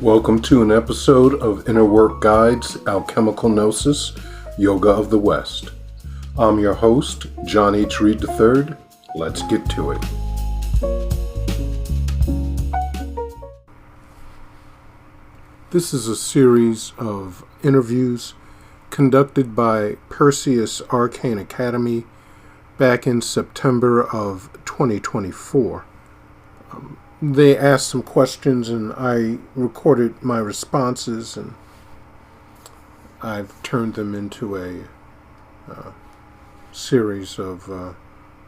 Welcome to an episode of Inner Work Guides, Alchemical Gnosis, Yoga of the West. I'm your host, John H. Reed III. Let's get to it. This is a series of interviews conducted by Perseus Arcane Academy back in September of 2024. They asked some questions and I recorded my responses, and I've turned them into a series of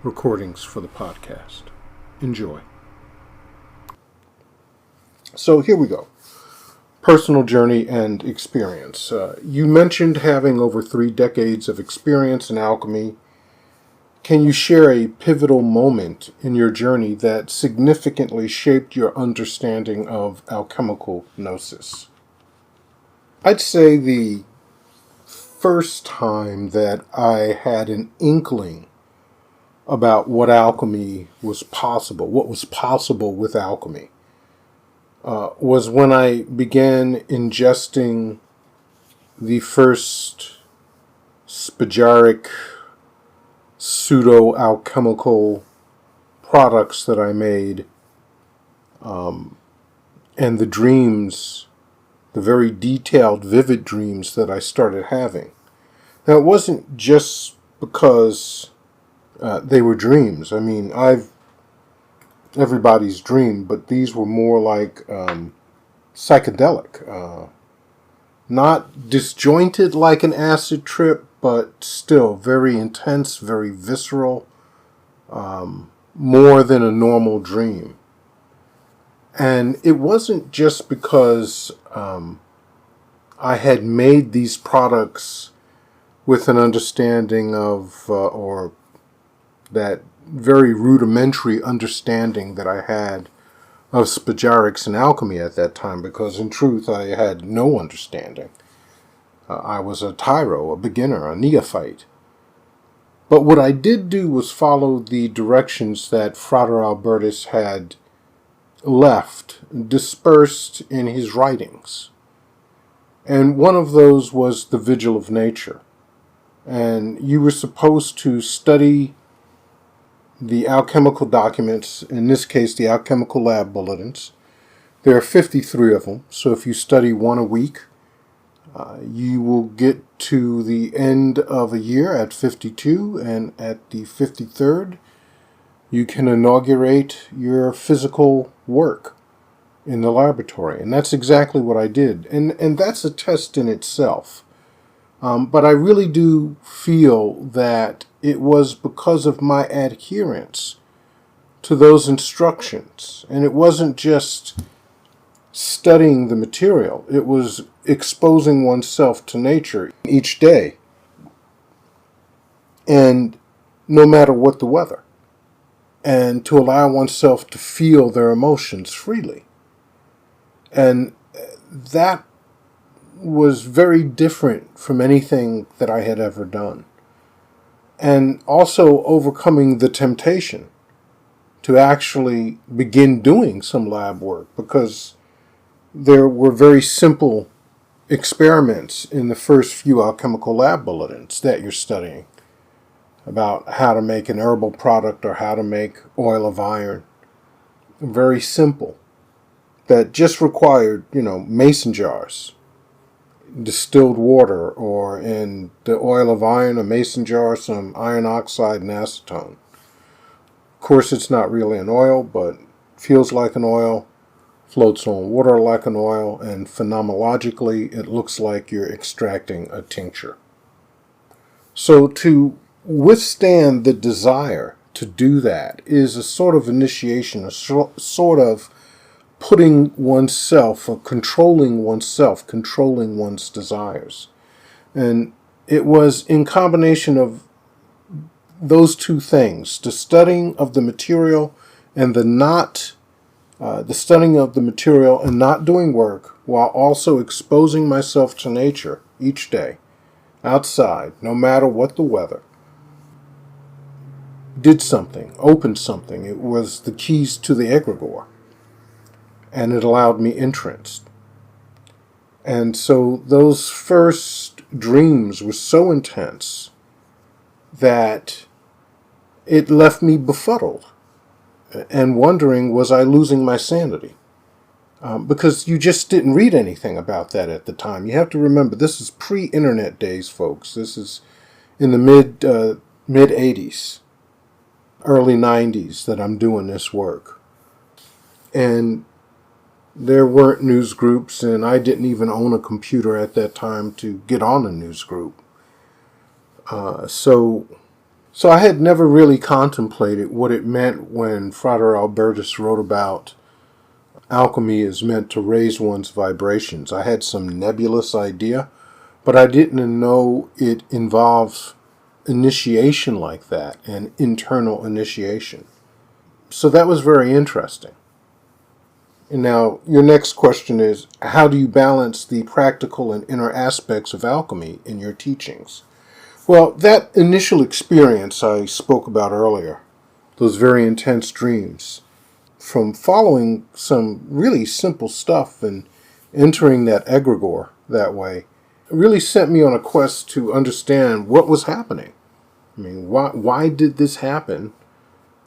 recordings for the podcast. Enjoy. So here we go. Personal journey and experience. You mentioned having over 3 decades of experience in alchemy. Can you share a pivotal moment in your journey that significantly shaped your understanding of alchemical gnosis? I'd say the first time that I had an inkling about what alchemy was possible, what was possible with alchemy, was when I began ingesting the first spagaric pseudo-alchemical products that I made, and the dreams, the very detailed, vivid dreams that I started having. Now, it wasn't just because they were dreams. I mean, everybody's dream, but these were more like psychedelic. Not disjointed like an acid trip, but still very intense, very visceral, more than a normal dream. And it wasn't just because I had made these products with an understanding of, or that very rudimentary understanding that I had of spagarics and alchemy at that time, because in truth I had no understanding. I was a tyro, a beginner, a neophyte. But what I did do was follow the directions that Frater Albertus had left, dispersed in his writings. And one of those was the Vigil of Nature. And you were supposed to study the alchemical documents, in this case the alchemical lab bulletins. There are 53 of them, so if you study one a week, you will get to the end of a year at 52, and at the 53rd, you can inaugurate your physical work in the laboratory. And that's exactly what I did. And that's a test in itself. But I really do feel that it was because of my adherence to those instructions. And it wasn't just studying the material. It was exposing oneself to nature each day, and no matter what the weather, and to allow oneself to feel their emotions freely. And that was very different from anything that I had ever done. And also overcoming the temptation to actually begin doing some lab work, because there were very simple experiments in the first few alchemical lab bulletins that you're studying about how to make an herbal product or how to make oil of iron. Very simple. That just required, mason jars, distilled water, or in the oil of iron, a mason jar, some iron oxide and acetone. Of course, it's not really an oil, but feels like an oil, floats on water like an oil, and phenomenologically it looks like you're extracting a tincture. So to withstand the desire to do that is a sort of initiation, a sort of putting oneself, or controlling one's desires. And it was in combination of those two things, the studying of the material and the studying of the material and not doing work, while also exposing myself to nature each day, outside, no matter what the weather, did something, opened something. It was the keys to the egregore, and it allowed me entrance. And so those first dreams were so intense that it left me befuddled and wondering, was I losing my sanity? Because you just didn't read anything about that at the time. You have to remember, this is pre-internet days, folks. This is in the mid 80s, early 90s that I'm doing this work. And there weren't news groups, and I didn't even own a computer at that time to get on a news group. So I had never really contemplated what it meant when Frater Albertus wrote about alchemy is meant to raise one's vibrations. I had some nebulous idea, but I didn't know it involves initiation like that, and internal initiation. So that was very interesting. And now, your next question is, how do you balance the practical and inner aspects of alchemy in your teachings? Well, that initial experience I spoke about earlier, those very intense dreams, from following some really simple stuff and entering that egregore that way, really sent me on a quest to understand what was happening. I mean, why did this happen?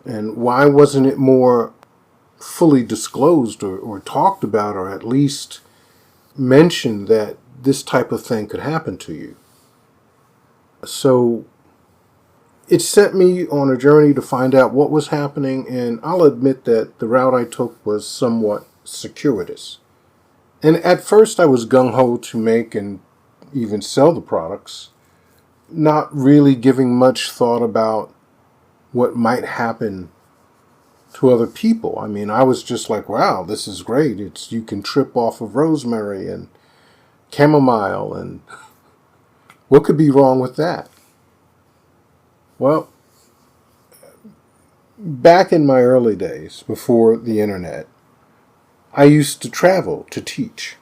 And why wasn't it more fully disclosed or talked about, or at least mentioned that this type of thing could happen to you? So it sent me on a journey to find out what was happening, and I'll admit that the route I took was somewhat circuitous. And at first I was gung-ho to make and even sell the products, not really giving much thought about what might happen to other people. I mean, I was just like, wow, this is great. You can trip off of rosemary and chamomile, and what could be wrong with that? Well, back in my early days, before the internet, I used to travel to teach.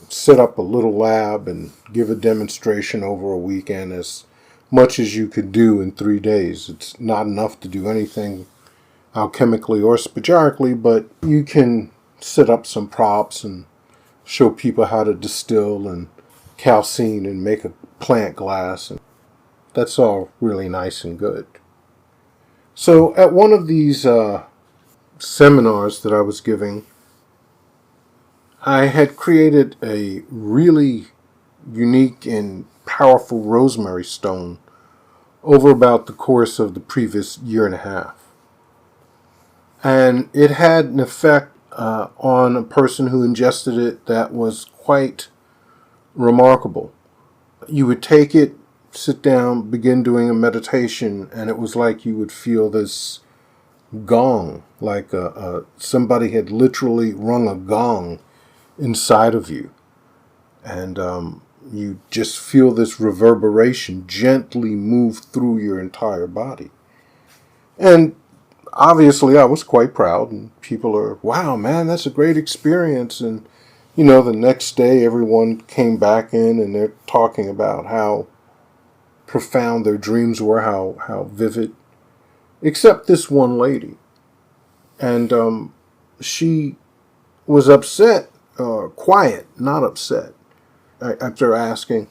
Set up a little lab and give a demonstration over a weekend, as much as you could do in 3 days. It's not enough to do anything alchemically or spagyrically, but you can set up some props and show people how to distill and calcine and make a plant glass, and that's all really nice and good. So at one of these seminars that I was giving, I had created a really unique and powerful rosemary stone over about the course of the previous year and a half. And it had an effect on a person who ingested it that was quite remarkable. You would take it, sit down, begin doing a meditation, and it was like you would feel this gong, like somebody had literally rung a gong inside of you. And you just feel this reverberation gently move through your entire body. And obviously I was quite proud, and people are, wow, man, that's a great experience. And, the next day everyone came back in and they're talking about how profound their dreams were, how vivid, except this one lady. And she was upset, quiet, not upset, after asking,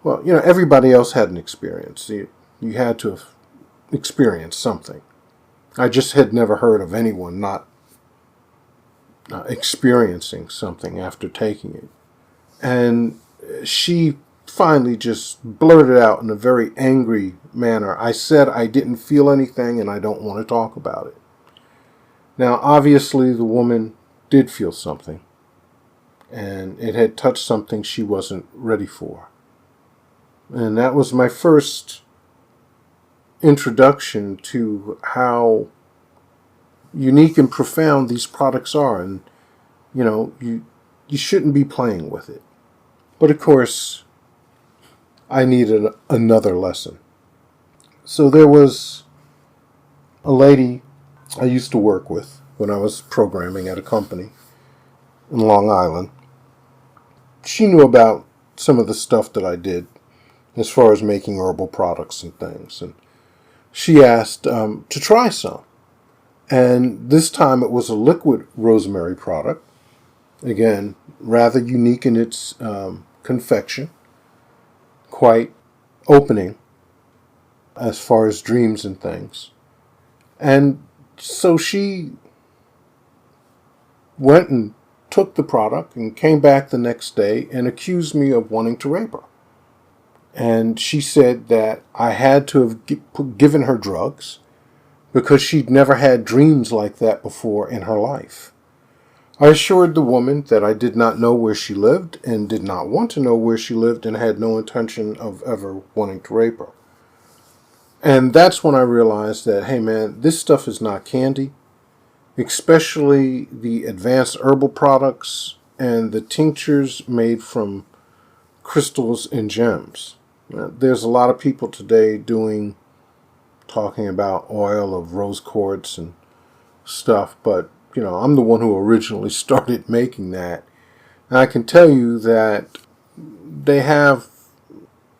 well, everybody else had an experience. You had to have experienced something. I just had never heard of anyone not experiencing something after taking it. And she finally just blurted out in a very angry manner, I said I didn't feel anything and I don't want to talk about it. Now, obviously, the woman did feel something, and it had touched something she wasn't ready for. And that was my first introduction to how unique and profound these products are. And, you shouldn't be playing with it. But of course, I needed another lesson. So there was a lady I used to work with when I was programming at a company in Long Island. She knew about some of the stuff that I did as far as making herbal products and things. And she asked to try some. And this time it was a liquid rosemary product. Again, rather unique in its confection, quite opening as far as dreams and things. And so she went and took the product and came back the next day and accused me of wanting to rape her. And she said that I had to have given her drugs because she'd never had dreams like that before in her life. I assured the woman that I did not know where she lived and did not want to know where she lived and had no intention of ever wanting to rape her. And that's when I realized that, hey man, this stuff is not candy, especially the advanced herbal products and the tinctures made from crystals and gems. There's a lot of people today talking about oil of rose quartz and stuff, but I'm the one who originally started making that. And I can tell you that they have,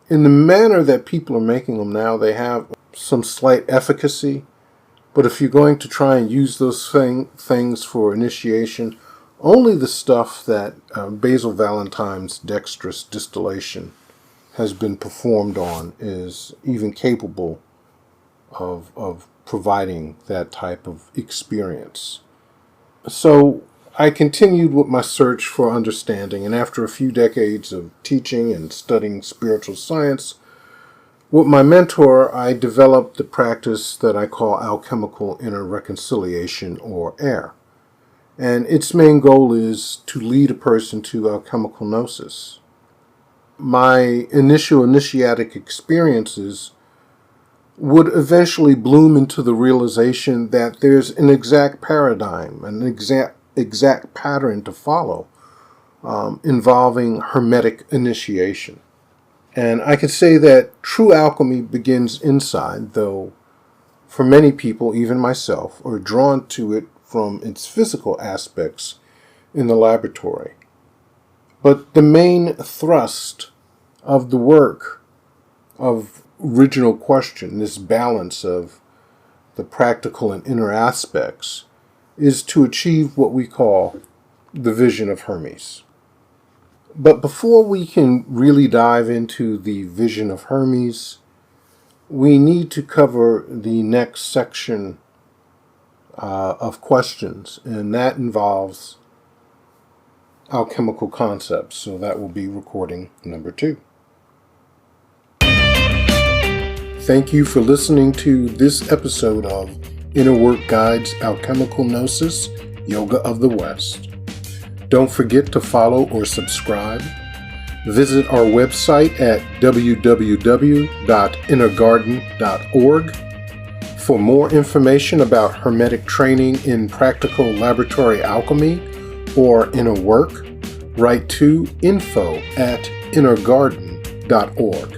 in the manner that people are making them now, they have some slight efficacy. But if you're going to try and use those things for initiation, only the stuff that Basil Valentine's dexterous distillation has been performed on is even capable of providing that type of experience. So I continued with my search for understanding, and after a few decades of teaching and studying spiritual science, with my mentor, I developed the practice that I call alchemical inner reconciliation, or AIR. And its main goal is to lead a person to alchemical Gnosis. My initial initiatic experiences would eventually bloom into the realization that there's an exact paradigm, an exact pattern to follow involving hermetic initiation. And I could say that true alchemy begins inside, though for many people, even myself, are drawn to it from its physical aspects in the laboratory. But the main thrust of the work of original question, this balance of the practical and inner aspects, is to achieve what we call the vision of Hermes. But before we can really dive into the vision of Hermes, we need to cover the next section of questions, and that involves alchemical concepts. So that will be recording number 2. Thank you for listening to this episode of Inner Work Guides Alchemical Gnosis, Yoga of the West. Don't forget to follow or subscribe. Visit our website at www.innergarden.org for more information about Hermetic training in practical laboratory alchemy or inner work. Write to info@innergarden.org.